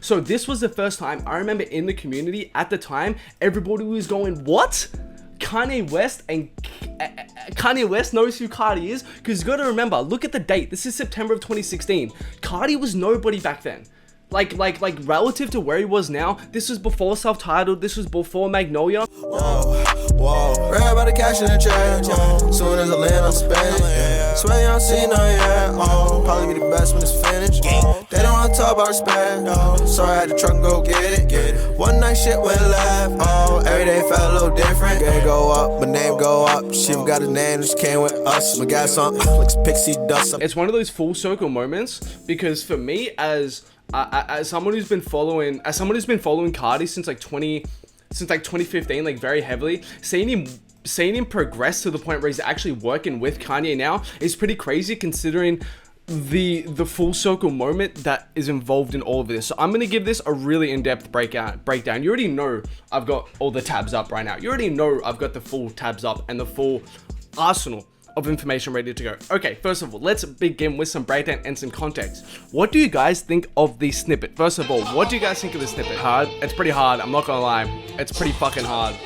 So this was the first time I remember in the community at the time, everybody was going, what? Kanye West knows who Carti is? Because you gotta remember, look at the date. This is September of 2016. Carti was nobody back then. Like relative to where he was now, this was before self-titled, this was before Magnolia. Whoa, rap about the cash in the check. Soon as I land, I'm spending. Swear you don't see no yet. Probably be the best when it's finished. They don't wanna talk about respect. So I had to truck and go get it. One night shit went left. Every day felt a little different. Game go up, my name go up. She got a name, just came with us. My gas on, like pixie dust. It's one of those full circle moments because for me, as someone who's been following Carti since like 2015, like very heavily, seeing him progress to the point where he's actually working with Kanye now is pretty crazy considering the full circle moment that is involved in all of this. So I'm gonna give this a really in-depth breakdown. You already know I've got all the tabs up right now. You already know I've got the full tabs up and the full arsenal of information ready to go. Okay, first of all, let's begin with some breakdown and some context. What do you guys think of the snippet? First of all, what do you guys think of the snippet? Hard? It's pretty hard, I'm not gonna lie. It's pretty fucking hard.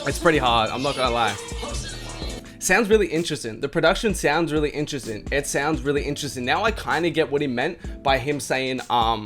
It's pretty hard, I'm not gonna lie. Sounds really interesting. The production sounds really interesting. It sounds really interesting. Now I kind of get what he meant by him saying like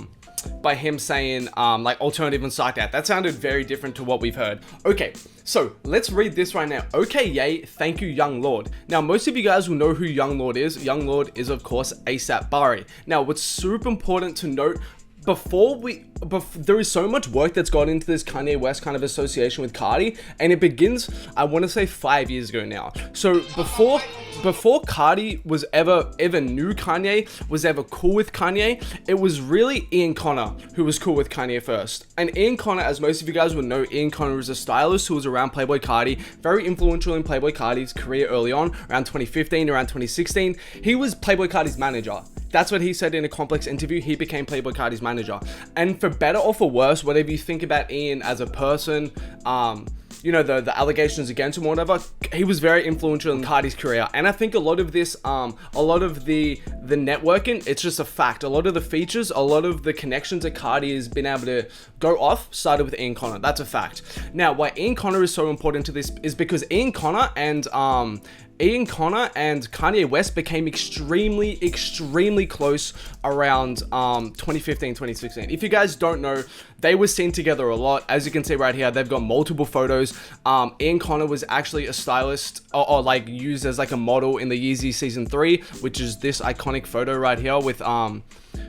alternative and psyched out. That sounded very different to what we've heard. Okay, so let's read this right now. Okay, yay, thank you, Young Lord. Now, most of you guys will know who Young Lord is. Young Lord is, of course, A$AP Bari. Now, what's super important to note, there is so much work that's gone into this Kanye West kind of association with Carti, and it begins, I want to say 5 years ago now. So before Carti was ever knew Kanye, was ever cool with Kanye, it was really Ian Connor who was cool with Kanye first. And Ian Connor, as most of you guys would know, Ian Connor is a stylist who was around Playboi Carti, very influential in Playboi Carti's career early on, around 2015, around 2016. He was Playboi Carti's manager. That's what he said in a Complex interview. He became Playboi Carti's manager. And for better or for worse, whatever you think about Ian as a person, you know, the allegations against him or whatever, he was very influential in Carti's career. And I think a lot of this, a lot of the networking, it's just a fact. A lot of the features, a lot of the connections that Carti has been able to go off started with Ian Connor. That's a fact. Now, why Ian Connor is so important to this is because Ian Connor and Kanye West became extremely close around 2015, 2016. If you guys don't know, they were seen together a lot. As you can see right here, they've got multiple photos. Ian Connor was actually a stylist or like used as like a model in the Yeezy season 3, which is this iconic photo right here with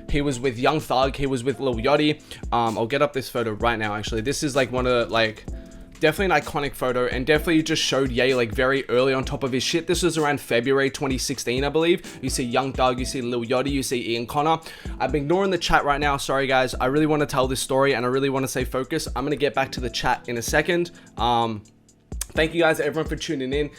he was with Young Thug, he was with Lil Yachty. I'll get up this photo right now. Actually, this is like one of the definitely an iconic photo, and definitely just showed Ye like very early on top of his shit. This was around February 2016, I believe. You see Young Thug, you see Lil Yachty, you see Ian Connor. I'm ignoring the chat right now. Sorry guys, I really want to tell this story and I really want to stay focused. I'm gonna get back to the chat in a second. Thank you guys everyone for tuning in.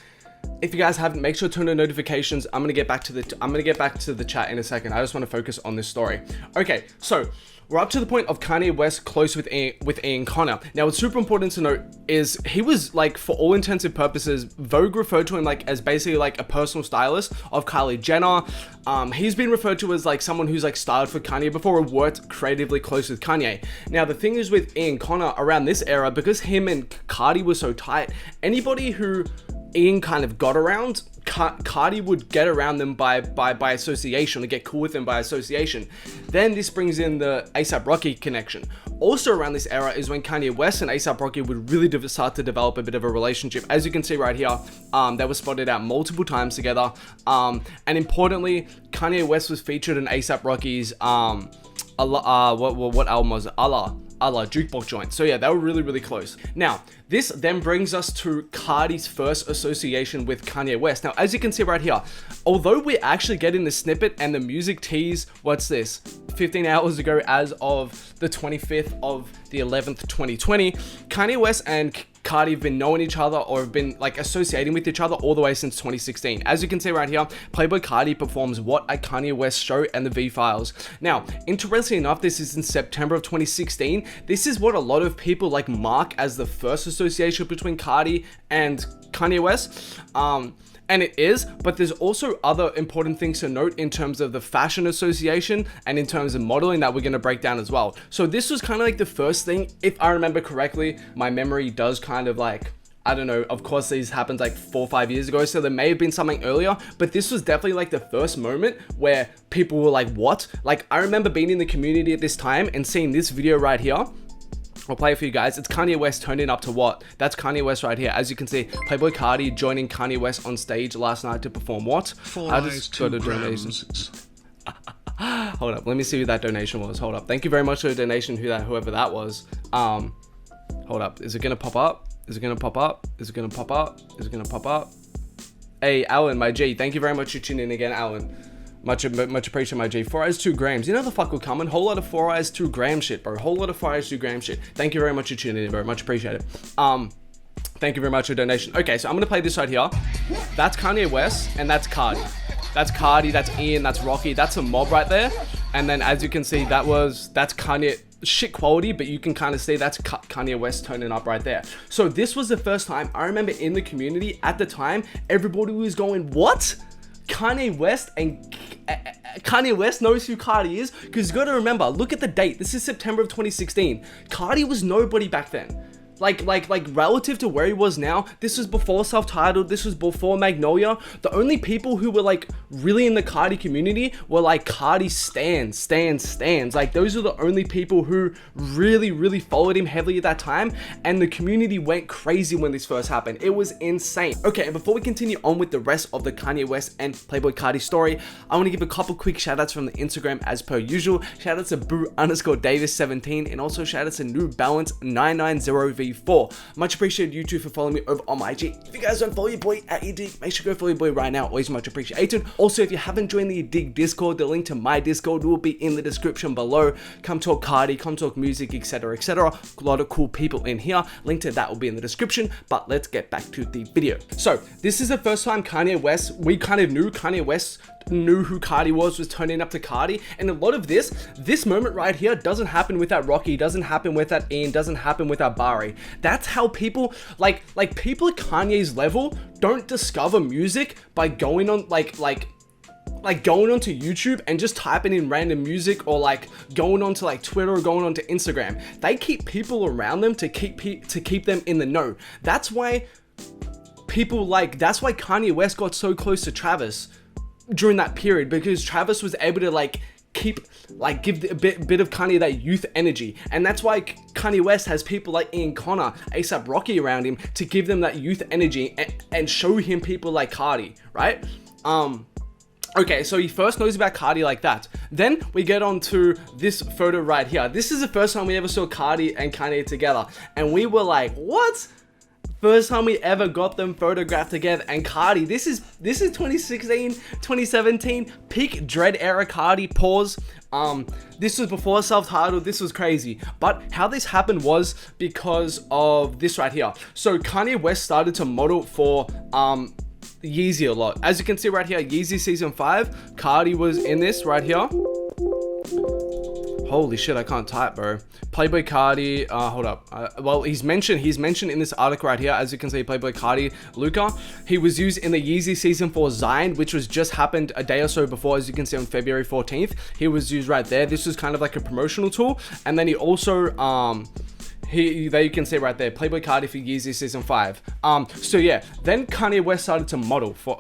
If you guys haven't, make sure to turn on notifications. I'm gonna get back to the chat in a second. I just want to focus on this story. Okay, so we're up to the point of Kanye West close with Ian Connor. Now, what's super important to note is he was like, for all intents and purposes, Vogue referred to him like as basically like a personal stylist of Kylie Jenner. He's been referred to as like someone who's like styled for Kanye before or worked creatively close with Kanye. Now, the thing is with Ian Connor around this era, because him and Carti were so tight, anybody who Ian kind of got around, Carti would get around them by association, or get cool with them by association. Then this brings in the A$AP Rocky connection. Also around this era is when Kanye West and A$AP Rocky would really start to develop a bit of a relationship. As you can see right here, they were spotted out multiple times together. And importantly, Kanye West was featured in A$AP Rocky's what album was it? Allah Jukebox Joint. So yeah, they were really close. Now, this then brings us to Carti's first association with Kanye West. Now, as you can see right here, although we're actually getting the snippet and the music tease, what's this? 15 hours ago as of the 25th of the 11th, 2020, Kanye West and Carti have been knowing each other or have been like associating with each other all the way since 2016. As you can see right here, Playboi Carti performs What at Kanye West Show and the V-Files. Now, interestingly enough, this is in September of 2016. This is what a lot of people like mark as the first association between Carti and Kanye West. And And it is, but there's also other important things to note in terms of the fashion association and in terms of modeling that we're going to break down as well. So this was kind of like the first thing, if I remember correctly. My memory does kind of like, I don't know, of course these happened like 4 or 5 years ago, so there may have been something earlier, but this was definitely like the first moment where people were like, what? Like, I remember being in the community at this time and seeing this video right here. I'll play it for you guys. It's Kanye West turning up to what? That's Kanye West right here. As you can see, Playboi Carti joining Kanye West on stage last night to perform what? I just got a donation. Hold up, let me see who that donation was. Hold up. Thank you very much for the donation, whoever that was. Hold up. Is it gonna pop up? Is it gonna pop up? Is it gonna pop up? Is it gonna pop up? Hey, Alan, my G. Thank you very much for tuning in again, Alan. Much appreciated, my G. 4 eyes, 2 grams. You know the fuck will come in. Whole lot of 4 eyes, 2 gram shit, bro. Whole lot of 4 eyes, 2 gram shit. Thank you very much for tuning in, bro. Much appreciated. Thank you very much for the donation. Okay, so I'm gonna play this right here. That's Kanye West, and that's Carti. That's Carti, that's Ian, that's Rocky. That's a mob right there. And then as you can see, that's Kanye. Shit quality, but you can kind of see that's Kanye West turning up right there. So this was the first time I remember in the community at the time, everybody was going, what? Kanye West and Kanye West knows who Carti is? Because you got to remember, look at the date. This is September of 2016. Carti was nobody back then. Like relative to where he was now, this was before self-titled, this was before Magnolia. The only people who were like really in the Carti community were like Carti stands. Like those are the only people who really followed him heavily at that time, and the community went crazy when this first happened. It was insane. Okay, and before we continue on with the rest of the Kanye West and Playboi Carti story, I want to give a couple quick shout outs from the Instagram as per usual. Shout out to Boo_Davis17 and also shout out to New Balance 990V4. Much appreciated you two for following me over on my IG. If you guys don't follow your boy at yadiiiigg, make sure to go follow your boy right now. Always much appreciated. Also, if you haven't joined the yadiiiigg Discord, the link to my Discord will be in the description below. Come talk Carti, come talk music, etc. A lot of cool people in here. Link to that will be in the description, but let's get back to the video. So this is the first time Kanye West, we kind of knew Kanye West knew who Carti was turning up to Carti, and a lot of this moment right here doesn't happen without Rocky, doesn't happen without Ian, doesn't happen without Bari. That's how people like people at Kanye's level don't discover music by going on like going onto YouTube and just typing in random music, or like going onto like Twitter or going onto Instagram. They keep people around them to keep them in the know. That's why Kanye West got so close to Travis during that period, because Travis was able to give a bit of Kanye that youth energy, and that's why Kanye West has people like Ian Connor, ASAP Rocky around him to give them that youth energy and show him people like Carti, right? Okay, so he first knows about Carti like that. Then we get on to this photo right here. This is the first time we ever saw Carti and Kanye together, and we were like, what? First time we ever got them photographed together. And Carti, this is 2016, 2017, peak Dread era Carti, pause. This was before self-titled, this was crazy. But how this happened was because of this right here. So Kanye West started to model for Yeezy a lot. As you can see right here, Yeezy season 5, Carti was in this right here. Holy shit, I can't type, bro. Playboi Carti, hold up. Well, he's mentioned in this article right here, as you can see, Playboi Carti, Luca. He was used in the Yeezy season 4 Zion, which was just happened a day or so before, as you can see on February 14th. He was used right there. This was kind of like a promotional tool. And then he also, there you can see right there, Playboi Carti for Yeezy season 5. So yeah, then Kanye West started to model for,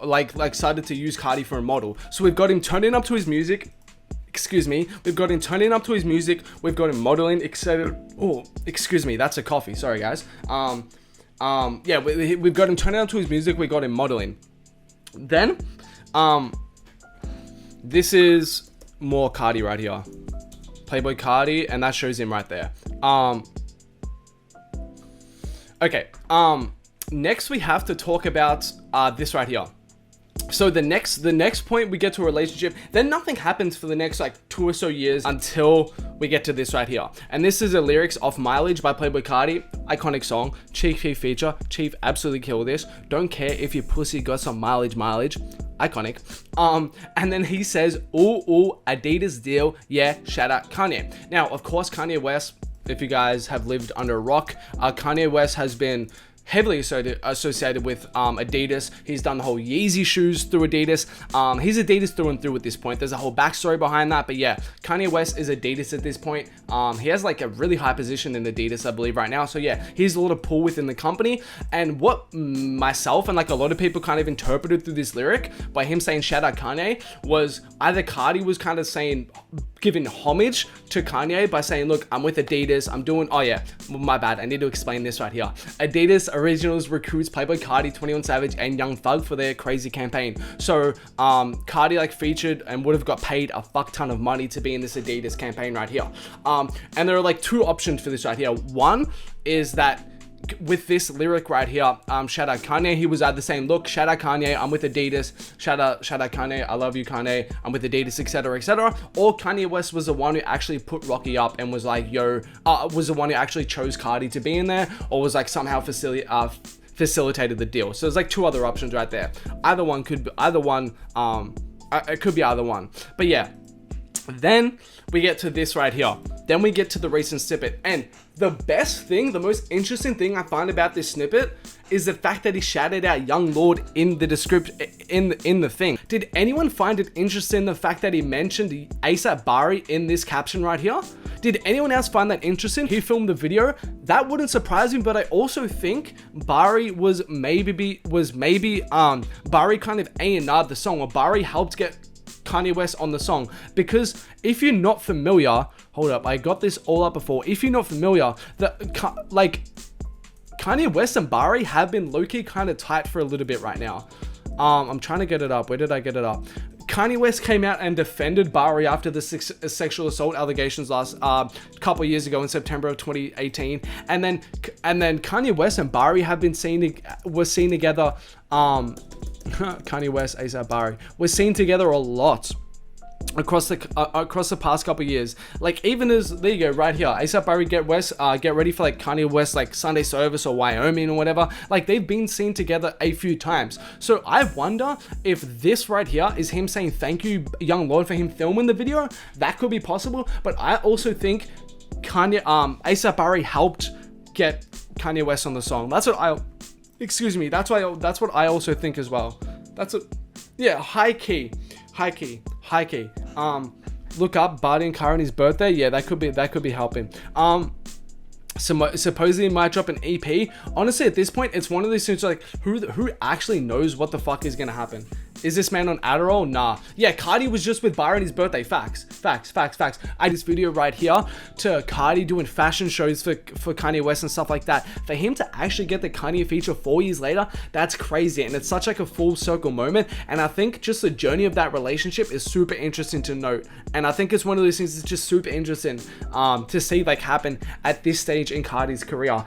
started to use Carti for a model. So we've got him turning up to his music. Excuse me, we've got him turning up to his music, we've got him modeling, etc. Oh, excuse me, that's a coffee, sorry guys. Yeah, we've got him turning up to his music, we got him modeling. Then, this is more Carti right here. Playboi Carti, and that shows him right there. Okay, next we have to talk about this right here. So the next point we get to a relationship, then nothing happens for the next 2 or so years until we get to this right here. And this is the lyrics of Mileage by Playboi Carti, iconic song. Chief feature, Chief absolutely killed this. Don't care if your pussy got some mileage, iconic. And then he says, ooh, Adidas deal, yeah, shout out Kanye. Now, of course, Kanye West, if you guys have lived under a rock, Kanye West has been heavily associated with Adidas. He's done the whole Yeezy shoes through Adidas. He's Adidas through and through at this point. There's a whole backstory behind that, but yeah, Kanye West is Adidas at this point. He has like a really high position in Adidas, I believe, right now. So yeah, he's a lot of pull within the company. And what myself and like a lot of people kind of interpreted through this lyric by him saying shout out Kanye was either Carti was kind of saying, giving homage to Kanye by saying, look, I'm with Adidas, I'm doing, oh yeah, my bad, I need to explain this right here. Adidas Originals recruits Playboi Carti, 21 Savage, and Young Thug for their crazy campaign. So Carti like featured and would have got paid a fuck ton of money to be in this Adidas campaign right here. And there are like two options for this right here. One is that with this lyric right here, shout out Kanye, he was either saying, look, shout out Kanye, I'm with Adidas, shout out Kanye, I love you Kanye, I'm with Adidas, etc, etc. Or Kanye West was the one who actually put Rocky up and was like, yo, was the one who actually chose Carti to be in there, or was like somehow facilitated the deal. So there's like two other options right there. Either one could be either one. It could be either one. But yeah, then we get to this right here. Then we get to the recent snippet, and the best thing, the most interesting thing I find about this snippet is the fact that he shouted out Young Lord in the description, in the thing. Did anyone find it interesting the fact that he mentioned ASAP Bari in this caption right here? Did anyone else find that interesting? He filmed the video. That wouldn't surprise me, but I also think Bari was maybe Bari kind of A&R'd the song, or Bari helped get Kanye West on the song. Because if you're not familiar, hold up, I got this all up before. If you're not familiar, like Kanye West and Bari have been low-key kind of tight for a little bit right now. I'm trying to get it up. Where did I get it up? Kanye West came out and defended Bari after the sexual assault allegations last couple years ago in September of 2018, and then Kanye West and Bari have been seen together. Kanye West, ASAP Bari was seen together a lot across the past couple years. Like, even as, there you go, right here, ASAP Bari get ready for like Kanye West like Sunday service or Wyoming or whatever. Like, they've been seen together a few times. So I wonder if this right here is him saying thank you Young Lord for him filming the video. That could be possible, but I also think ASAP Bari helped get Kanye West on the song. That's what I also think as well. Yeah, high key. Look up Barty and Karen his birthday. Yeah, that could be helping. Supposedly might drop an EP. Honestly, at this point, it's one of these things like who actually knows what the fuck is gonna happen. Is this man on Adderall? Nah. Yeah, Carti was just with Byron his birthday. Facts. I did this video right here to Carti doing fashion shows for Kanye West and stuff like that. For him to actually get the Kanye feature 4 years later, that's crazy. And it's such like a full circle moment. And I think just the journey of that relationship is super interesting to note. And I think it's one of those things that's just super interesting to see like happen at this stage in Carti's career.